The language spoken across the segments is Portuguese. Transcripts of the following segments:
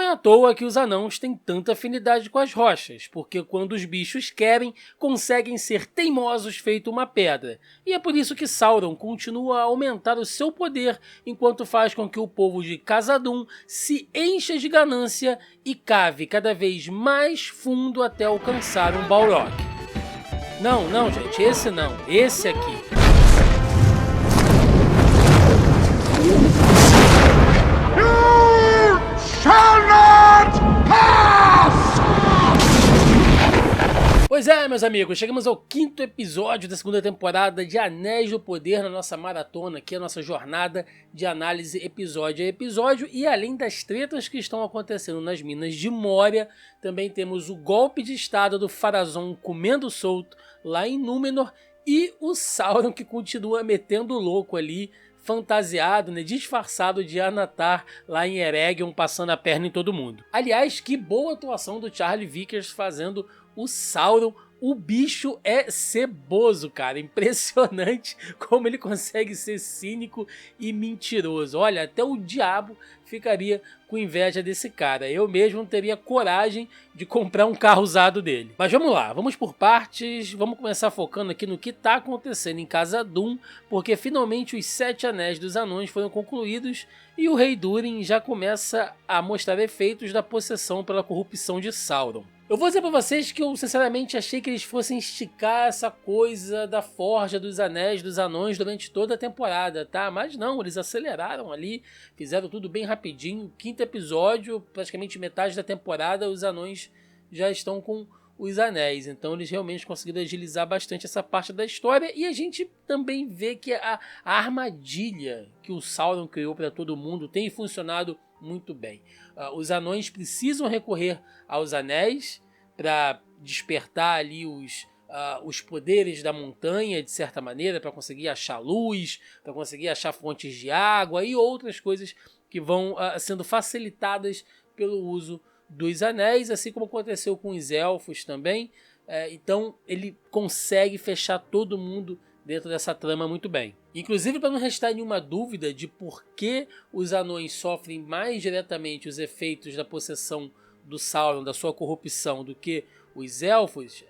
à toa que os anãos têm tanta afinidade com as rochas, porque quando os bichos querem, conseguem ser teimosos feito uma pedra. E é por isso que Sauron continua a aumentar o seu poder, enquanto faz com que o povo de Khazad-dûm se encha de ganância e cave cada vez mais fundo até alcançar um Balrog. Não, gente, esse não, esse aqui. Pois é, meus amigos, chegamos ao 5º episódio da 2ª temporada de Anéis do Poder na nossa maratona, aqui a nossa jornada de análise episódio a episódio, e além das tretas que estão acontecendo nas minas de Moria, também temos o golpe de estado do Pharazôn comendo solto lá em Númenor e o Sauron que continua metendo louco ali, fantasiado, né, disfarçado de Anatar lá em Eregion, passando a perna em todo mundo. Aliás, que boa atuação do Charlie Vickers fazendo o Sauron. O bicho é ceboso, cara. Impressionante como ele consegue ser cínico e mentiroso. Olha, até o diabo ficaria com inveja desse cara. Eu mesmo não teria coragem de comprar um carro usado dele. Mas vamos lá, vamos por partes. Vamos começar focando aqui no que está acontecendo em Khazad-dûm, porque finalmente os 7 anéis dos anões foram concluídos e o rei Durin já começa a mostrar efeitos da possessão pela corrupção de Sauron. Eu vou dizer pra vocês que eu sinceramente achei que eles fossem esticar essa coisa da forja dos anéis dos anões durante toda a temporada, tá? Mas não, eles aceleraram ali, fizeram tudo bem rapidinho. 5º episódio, praticamente metade da temporada, os anões já estão com os anéis. Então eles realmente conseguiram agilizar bastante essa parte da história. E a gente também vê que a armadilha que o Sauron criou para todo mundo tem funcionado muito bem. Os anões precisam recorrer aos anéis para despertar ali os poderes da montanha, de certa maneira, para conseguir achar luz, para conseguir achar fontes de água e outras coisas que vão sendo facilitadas pelo uso dos anéis, assim como aconteceu com os elfos também. Então ele consegue fechar todo mundo dentro dessa trama muito bem. Inclusive, para não restar nenhuma dúvida de por que os anões sofrem mais diretamente os efeitos da possessão do Sauron, da sua corrupção, do que os elfos,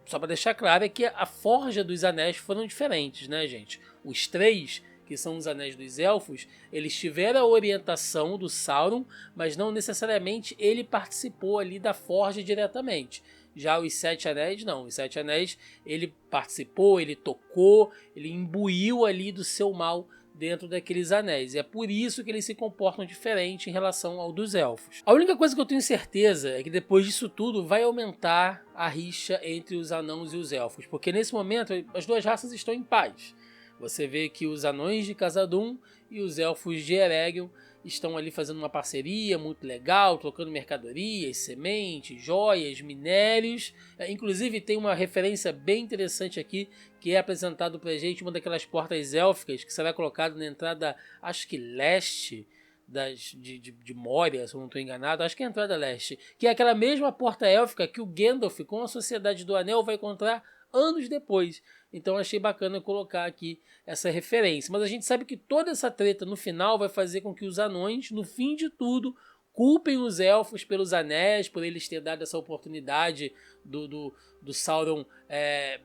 só para deixar claro é que a forja dos anéis foram diferentes, né, gente? Os 3, que são os anéis dos elfos, eles tiveram a orientação do Sauron, mas não necessariamente ele participou ali da forja diretamente. Já os 7 anéis, não. Os 7 anéis, ele participou, ele tocou, ele imbuiu ali do seu mal dentro daqueles anéis. E é por isso que eles se comportam diferente em relação ao dos elfos. A única coisa que eu tenho certeza é que depois disso tudo vai aumentar a rixa entre os anãos e os elfos. Porque nesse momento as duas raças estão em paz. Você vê que os anões de Khazad-dûm e os elfos de Eregion estão ali fazendo uma parceria muito legal, trocando mercadorias, sementes, joias, minérios. Inclusive tem uma referência bem interessante aqui, que é apresentado pra gente uma daquelas portas élficas que será colocada na entrada, acho que leste de Moria, se eu não estou enganado, acho que é a entrada leste, que é aquela mesma porta élfica que o Gandalf com a Sociedade do Anel vai encontrar anos depois. Então achei bacana colocar aqui essa referência. Mas a gente sabe que toda essa treta no final vai fazer com que os anões, no fim de tudo, culpem os elfos pelos anéis, por eles terem dado essa oportunidade do Sauron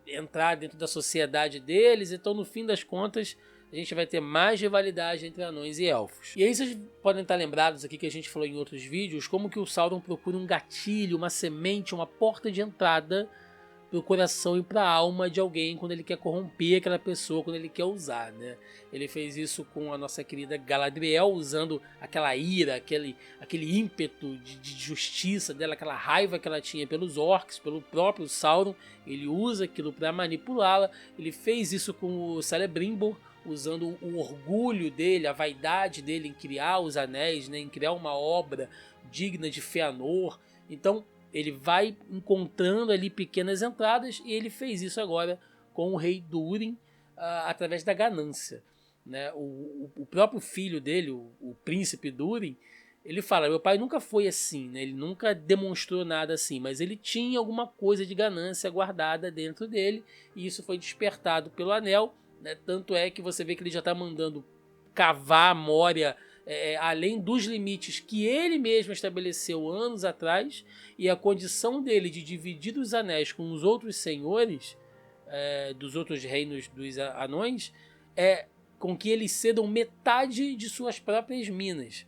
entrar dentro da sociedade deles. Então, no fim das contas, a gente vai ter mais rivalidade entre anões e elfos. E aí vocês podem estar lembrados aqui que a gente falou em outros vídeos, como que o Sauron procura um gatilho, uma semente, uma porta de entrada para o coração e para a alma de alguém quando ele quer corromper aquela pessoa, quando ele quer usar, né? Ele fez isso com a nossa querida Galadriel, usando aquela ira, aquele ímpeto de justiça dela, aquela raiva que ela tinha pelos orcs, pelo próprio Sauron. Ele usa aquilo para manipulá-la. Ele fez isso com o Celebrimbor, usando o orgulho dele, a vaidade dele em criar os anéis, né? Em criar uma obra digna de Fëanor. Então, ele vai encontrando ali pequenas entradas e ele fez isso agora com o rei Durin através da ganância, né? O próprio filho dele, o príncipe Durin, ele fala, meu pai nunca foi assim, né? Ele nunca demonstrou nada assim, mas ele tinha alguma coisa de ganância guardada dentro dele e isso foi despertado pelo anel, né? Tanto é que você vê que ele já está mandando cavar a Moria além dos limites que ele mesmo estabeleceu anos atrás, e a condição dele de dividir os anéis com os outros senhores dos outros reinos dos anões, com que eles cedam metade de suas próprias minas.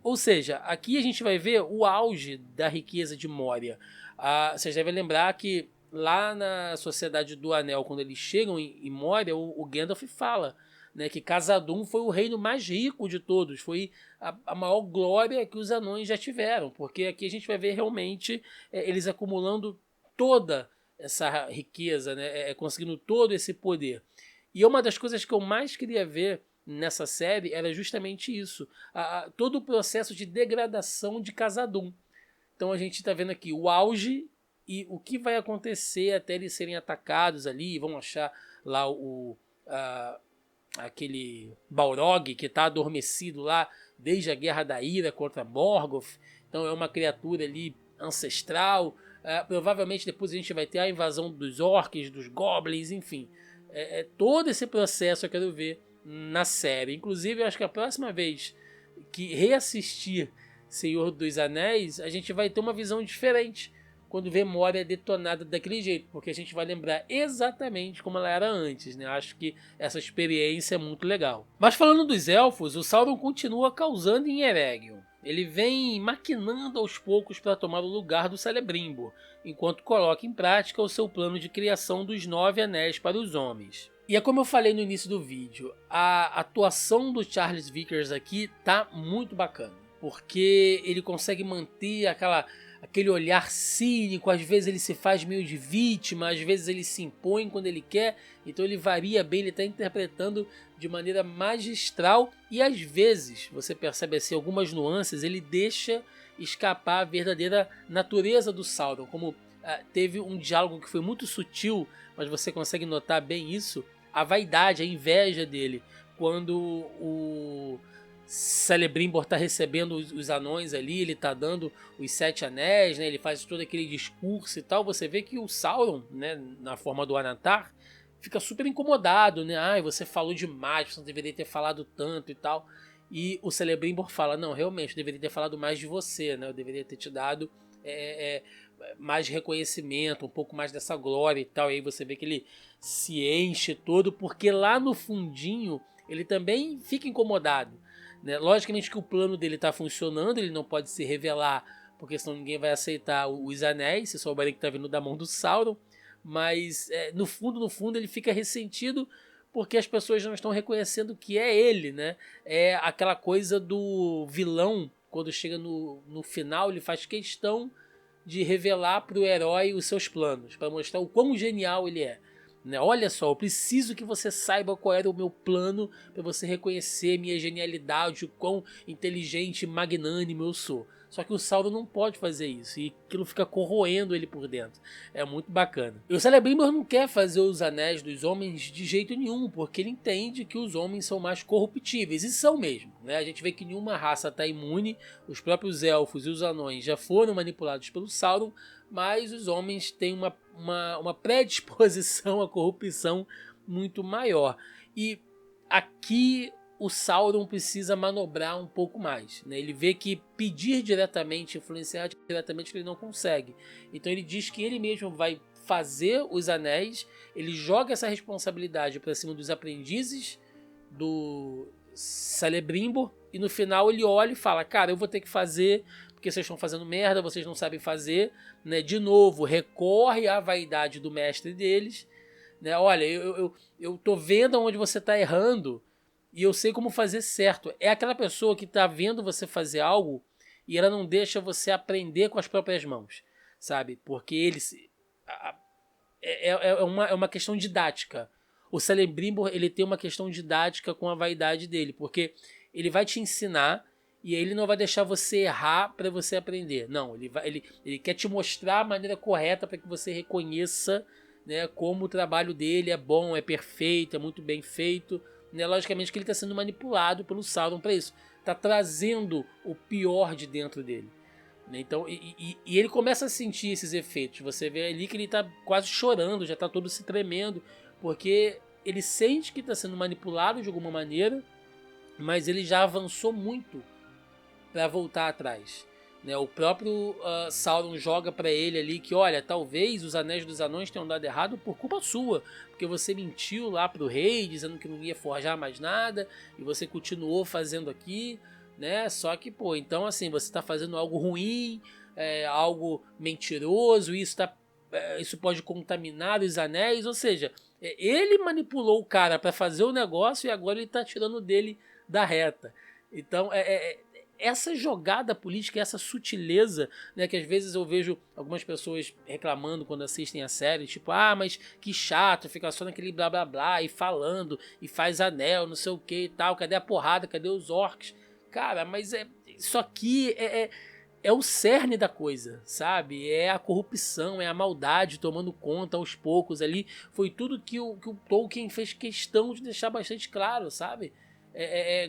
Ou seja, aqui a gente vai ver o auge da riqueza de Moria. Vocês devem lembrar que lá na Sociedade do Anel, quando eles chegam em Moria, o Gandalf fala, né, que Khazad-dûm foi o reino mais rico de todos, foi a maior glória que os anões já tiveram, porque aqui a gente vai ver realmente eles acumulando toda essa riqueza, né, conseguindo todo esse poder. E uma das coisas que eu mais queria ver nessa série era justamente isso, todo o processo de degradação de Khazad-dûm. Então a gente está vendo aqui o auge e o que vai acontecer até eles serem atacados ali, vão achar lá aquele Balrog que está adormecido lá desde a Guerra da Ira contra Morgoth. Então é uma criatura ali ancestral. Provavelmente depois a gente vai ter a invasão dos orcs, dos goblins, enfim. Todo esse processo eu quero ver na série. Inclusive eu acho que a próxima vez que reassistir Senhor dos Anéis, a gente vai ter uma visão diferente quando vê Moria detonada daquele jeito, porque a gente vai lembrar exatamente como ela era antes, né? Acho que essa experiência é muito legal. Mas falando dos elfos, o Sauron continua causando em Eregion. Ele vem maquinando aos poucos para tomar o lugar do Celebrimbor, enquanto coloca em prática o seu plano de criação dos 9 anéis para os homens. E é como eu falei no início do vídeo, a atuação do Charles Vickers aqui tá muito bacana, porque ele consegue manter aquele olhar cínico, às vezes ele se faz meio de vítima, às vezes ele se impõe quando ele quer, então ele varia bem, ele está interpretando de maneira magistral e às vezes, você percebe assim, algumas nuances, ele deixa escapar a verdadeira natureza do Sauron, como teve um diálogo que foi muito sutil, mas você consegue notar bem isso, a vaidade, a inveja dele, quando o Celebrimbor está recebendo os anões ali, ele está dando os 7 anéis, né, ele faz todo aquele discurso e tal, você vê que o Sauron, né, na forma do Anantar, fica super incomodado, né, você falou demais, você não deveria ter falado tanto e tal, e o Celebrimbor fala, não, realmente, eu deveria ter falado mais de você, né, eu deveria ter te dado mais reconhecimento, um pouco mais dessa glória e tal, e aí você vê que ele se enche todo, porque lá no fundinho ele também fica incomodado. Né? Logicamente que o plano dele está funcionando, ele não pode se revelar, porque senão ninguém vai aceitar os anéis, se souberem que está vindo da mão do Sauron, mas no fundo ele fica ressentido porque as pessoas não estão reconhecendo que é ele, né? É aquela coisa do vilão, quando chega no final, ele faz questão de revelar para o herói os seus planos, para mostrar o quão genial ele é. Né? Olha só, eu preciso que você saiba qual era o meu plano para você reconhecer minha genialidade, o quão inteligente e magnânimo eu sou. Só que o Sauron não pode fazer isso e aquilo fica corroendo ele por dentro. É muito bacana. E o Celebrimbor não quer fazer os anéis dos homens de jeito nenhum, porque ele entende que os homens são mais corruptíveis, e são mesmo. Né? A gente vê que nenhuma raça está imune, os próprios elfos e os anões já foram manipulados pelo Sauron, mas os homens têm uma predisposição à corrupção muito maior. E aqui o Sauron precisa manobrar um pouco mais. Né? Ele vê que pedir diretamente, influenciar diretamente, ele não consegue. Então ele diz que ele mesmo vai fazer os anéis, ele joga essa responsabilidade para cima dos aprendizes do Celebrimbor, e no final ele olha e fala, cara, eu vou ter que fazer, porque vocês estão fazendo merda, vocês não sabem fazer. Né? De novo, recorre à vaidade do mestre deles. Né? Olha, eu tô vendo onde você está errando, e eu sei como fazer certo. É aquela pessoa que está vendo você fazer algo e ela não deixa você aprender com as próprias mãos, sabe? Porque eles é uma questão didática. O Celebrimbor, ele tem uma questão didática com a vaidade dele, porque ele vai te ensinar e ele não vai deixar você errar para você aprender. Não, ele quer te mostrar a maneira correta para que você reconheça, né, como o trabalho dele é bom, é perfeito, é muito bem feito. Né? Logicamente que ele está sendo manipulado pelo Sauron para isso. Está trazendo o pior de dentro dele. Né? Então, e ele começa a sentir esses efeitos. Você vê ali que ele está quase chorando, já está todo se tremendo, porque ele sente que está sendo manipulado de alguma maneira mas ele já avançou muito para voltar atrás. Né? O próprio Sauron joga para ele ali que, olha, talvez os Anéis dos Anões tenham dado errado por culpa sua, porque você mentiu lá pro rei dizendo que não ia forjar mais nada e você continuou fazendo aqui, né? Só que, pô, então assim, você tá fazendo algo ruim, algo mentiroso, isso pode contaminar os anéis, ou seja, ele manipulou o cara para fazer o negócio e agora ele tá tirando dele da reta. Então, essa jogada política, essa sutileza, né, que às vezes eu vejo algumas pessoas reclamando quando assistem a série, tipo, mas que chato, fica só naquele blá blá blá e falando, e faz anel, não sei o que e tal, cadê a porrada, cadê os orcs? Cara, mas isso aqui é o cerne da coisa, sabe? É a corrupção, é a maldade tomando conta aos poucos ali. Foi tudo que o Tolkien fez questão de deixar bastante claro, sabe?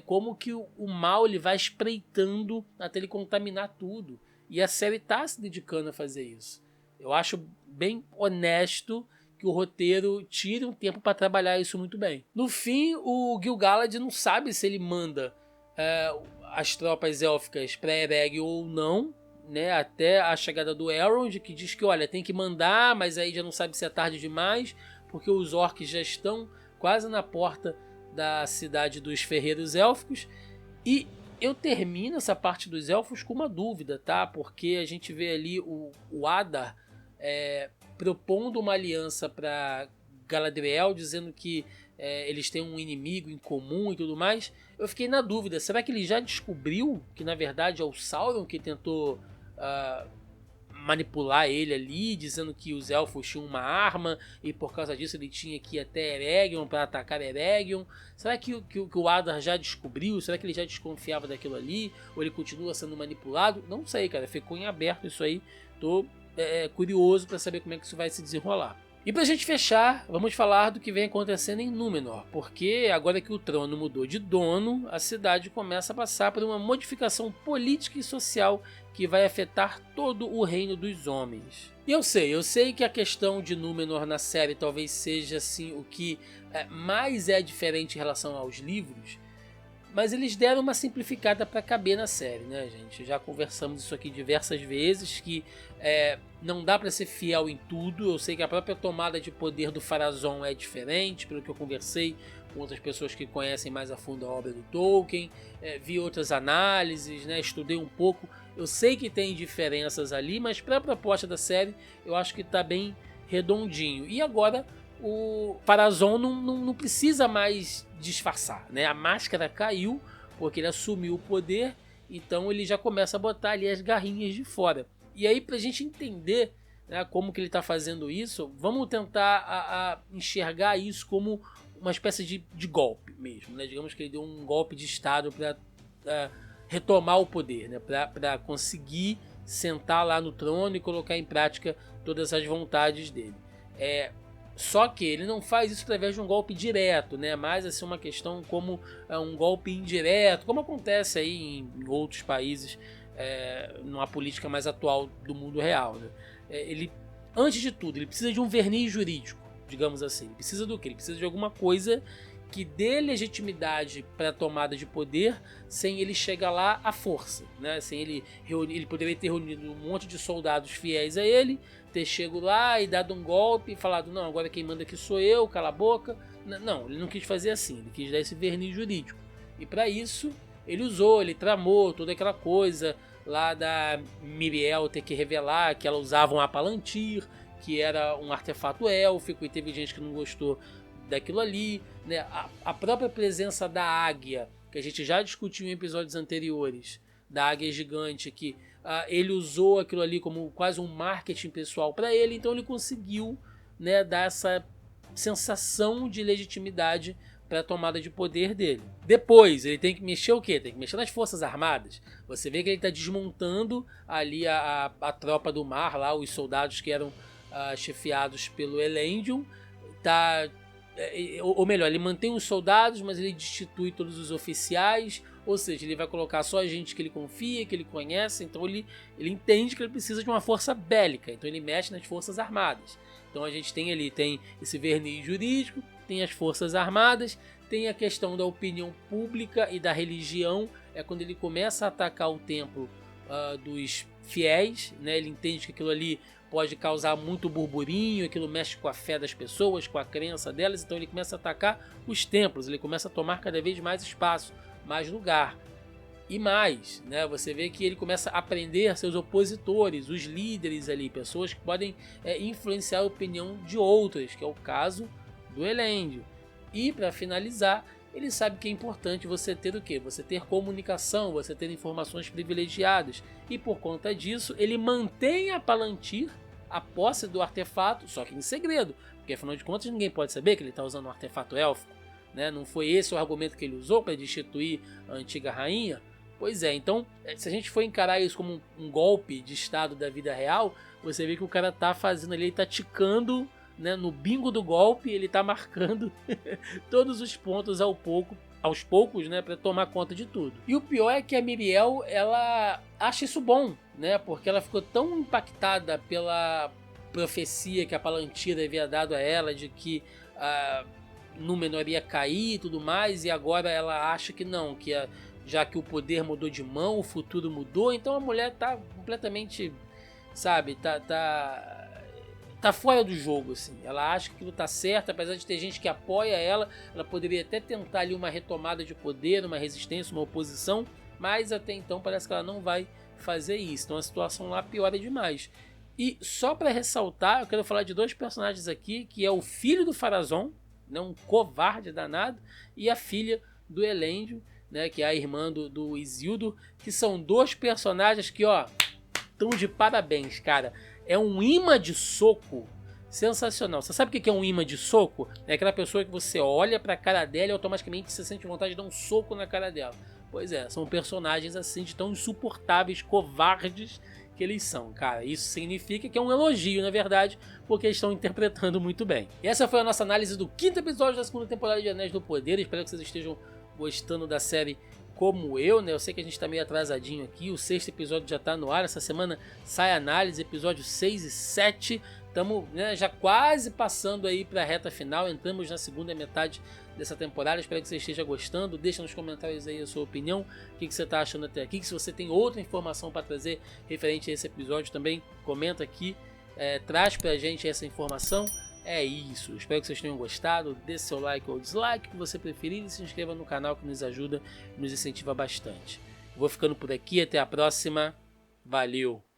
Como que o mal ele vai espreitando até ele contaminar tudo. E a série tá se dedicando a fazer isso. Eu acho bem honesto que o roteiro tire um tempo para trabalhar isso muito bem. No fim, o Gil-galad não sabe se ele manda as tropas élficas para Ereg ou não, né? Até a chegada do Elrond, que diz que, olha, tem que mandar, mas aí já não sabe se é tarde demais, porque os orcs já estão quase na porta da cidade dos ferreiros élficos. E eu termino essa parte dos elfos com uma dúvida, tá? Porque a gente vê ali o Adar propondo uma aliança para Galadriel, dizendo que eles têm um inimigo em comum e tudo mais. Eu fiquei na dúvida, será que ele já descobriu que na verdade é o Sauron que tentou manipular ele ali, dizendo que os elfos tinham uma arma e por causa disso ele tinha que ir até Eregion para atacar Eregion? Será que o Adar já descobriu? Será que ele já desconfiava daquilo ali? Ou ele continua sendo manipulado? Não sei, cara, ficou em aberto isso aí. Tô curioso para saber como é que isso vai se desenrolar. E pra gente fechar, vamos falar do que vem acontecendo em Númenor, porque agora que o trono mudou de dono, a cidade começa a passar por uma modificação política e social que vai afetar todo o reino dos homens. E eu sei que a questão de Númenor na série talvez seja assim o que mais é diferente em relação aos livros, mas eles deram uma simplificada para caber na série, né, gente? Já conversamos isso aqui diversas vezes, que não dá para ser fiel em tudo. Eu sei que a própria tomada de poder do Pharazôn é diferente, pelo que eu conversei com outras pessoas que conhecem mais a fundo a obra do Tolkien, vi outras análises, né, estudei um pouco. Eu sei que tem diferenças ali, mas para a proposta da série, eu acho que está bem redondinho. E agora o Pharazôn não precisa mais disfarçar, né? A máscara caiu porque ele assumiu o poder, então ele já começa a botar ali as garrinhas de fora. E aí, pra gente entender, né, como que ele está fazendo isso, vamos tentar enxergar isso como uma espécie de golpe mesmo, né? Digamos que ele deu um golpe de estado para retomar o poder, né? Para conseguir sentar lá no trono e colocar em prática todas as vontades dele. Só que ele não faz isso através de um golpe direto, né? Mas assim, uma questão como um golpe indireto, como acontece aí em outros países, numa política mais atual do mundo real, né? Ele, antes de tudo, ele precisa de um verniz jurídico, digamos assim. Ele precisa do quê? Ele precisa de alguma coisa que dê legitimidade para a tomada de poder sem ele chegar lá à força, né? Sem ele poderia ter reunido um monte de soldados fiéis a ele, ter chego lá e dado um golpe e falado, não, agora quem manda aqui sou eu, cala a boca. Não, ele não quis fazer assim, ele quis dar esse verniz jurídico. E para isso, ele tramou toda aquela coisa lá da Miriel ter que revelar que ela usava um Apalantir, que era um artefato élfico, e teve gente que não gostou daquilo ali, né? A própria presença da águia, que a gente já discutiu em episódios anteriores, da águia gigante, que ele usou aquilo ali como quase um marketing pessoal para ele, então ele conseguiu, né, dar essa sensação de legitimidade para a tomada de poder dele. Depois, ele tem que mexer o quê? Tem que mexer nas forças armadas. Você vê que ele está desmontando ali a tropa do mar, lá, os soldados que eram chefiados pelo Elendil. Ou melhor, ele mantém os soldados, mas ele destitui todos os oficiais, ou seja, ele vai colocar só a gente que ele confia, que ele conhece, então ele entende que ele precisa de uma força bélica, então ele mexe nas forças armadas. Então a gente tem esse verniz jurídico, tem as forças armadas, Tem a questão da opinião pública e da religião, é quando ele começa a atacar o templo dos fiéis, né? Ele entende que aquilo ali pode causar muito burburinho, aquilo mexe com a fé das pessoas, com a crença delas, então ele começa a atacar os templos, ele começa a tomar cada vez mais espaço, mais lugar. E mais, né? Você vê que ele começa a prender seus opositores, os líderes ali, pessoas que podem influenciar a opinião de outras, que é o caso do Elendil. E para finalizar, ele sabe que é importante você ter o quê? Você ter comunicação, você ter informações privilegiadas. E por conta disso, ele mantém a Palantir, a posse do artefato, só que em segredo. Porque afinal de contas ninguém pode saber que ele está usando um artefato élfico, né? Não foi esse o argumento que ele usou para destituir a antiga rainha? Pois é, então se a gente for encarar isso como um golpe de estado da vida real, você vê que o cara tá fazendo ali, ele tá ticando, né, no bingo do golpe, ele tá marcando todos os pontos aos poucos, né, para tomar conta de tudo. E o pior é que a Miriel, ela acha isso bom, né, porque ela ficou tão impactada pela profecia que a Palantir havia dado a ela de que Númenor ia cair e tudo mais, e agora ela acha que não, que já que o poder mudou de mão, o futuro mudou, então a mulher tá completamente, sabe, tá fora do jogo, assim. Ela acha que aquilo tá certo, apesar de ter gente que apoia ela poderia até tentar ali uma retomada de poder, uma resistência, uma oposição, mas até então parece que ela não vai fazer isso. Então a situação lá piora demais. E só para ressaltar, eu quero falar de dois personagens aqui, que é o filho do Pharazôn, né, um covarde danado, e a filha do Elendil, né, que é a irmã do Isildur, que são dois personagens que, ó, estão de parabéns, cara. É um imã de soco sensacional. Você sabe o que é um imã de soco? É aquela pessoa que você olha pra cara dela e automaticamente você sente vontade de dar um soco na cara dela. Pois é, são personagens assim de tão insuportáveis, covardes que eles são, cara. Isso significa que é um elogio, na verdade, porque eles estão interpretando muito bem. E essa foi a nossa análise do 5º episódio da segunda temporada de Anéis do Poder. Espero que vocês estejam gostando da série como eu, né? Eu sei que a gente tá meio atrasadinho aqui, o 6º episódio já tá no ar, essa semana sai análise, episódios 6 e 7, estamos, né, já quase passando aí pra reta final, entramos na segunda metade dessa temporada, espero que você esteja gostando, deixa nos comentários aí a sua opinião, o que você tá achando até aqui, se você tem outra informação para trazer referente a esse episódio também, comenta aqui, traz pra gente essa informação. É isso, espero que vocês tenham gostado, dê seu like ou dislike, o que você preferir, e se inscreva no canal que nos ajuda e nos incentiva bastante. Vou ficando por aqui, até a próxima, valeu!